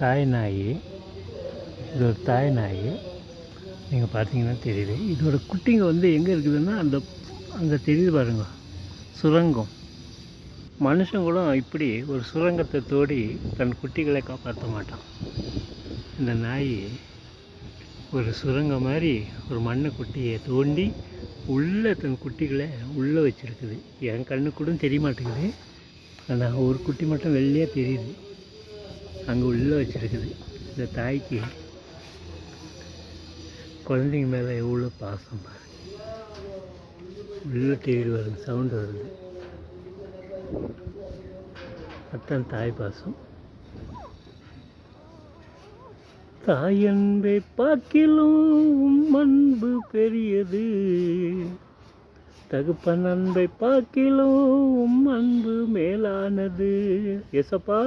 தாய் நாய். இது ஒரு தாய் நாய். நீங்கள் பார்த்தீங்கன்னா தெரியுது. இதோட குட்டிங்க வந்து எங்கே இருக்குதுன்னா அங்கே தெரியுது பாருங்க, சுரங்கம். மனுஷன் கூட இப்படி ஒரு சுரங்கத்தை தோண்டி தன் குட்டிகளை காப்பாற்ற மாட்டான். இந்த நாய் ஒரு சுரங்கம் மாதிரி ஒரு மண்ணை குட்டியை தோண்டி உள்ளே தன் குட்டிகளை உள்ளே வச்சுருக்குது. என் கண்ணு கூட தெரிய மாட்டேங்குது, ஆனால் ஒரு குட்டி மட்டும் வெள்ளையாக தெரியுது, அங்கே உள்ளே வச்சுருக்குது. இந்த தாய்க்கு குழந்தைங்க மேலே எவ்வளோ பாசம் பாரு. உள்ளே தெரியுது வருது, சவுண்டு வருது. அத்தான் தாய் பாசம். தாயன்பை பார்க்கிலும் அன்பு பெரியது, தகப்பன் அன்பை பார்க்கிலும் அன்பு மேலானது. எசப்பா.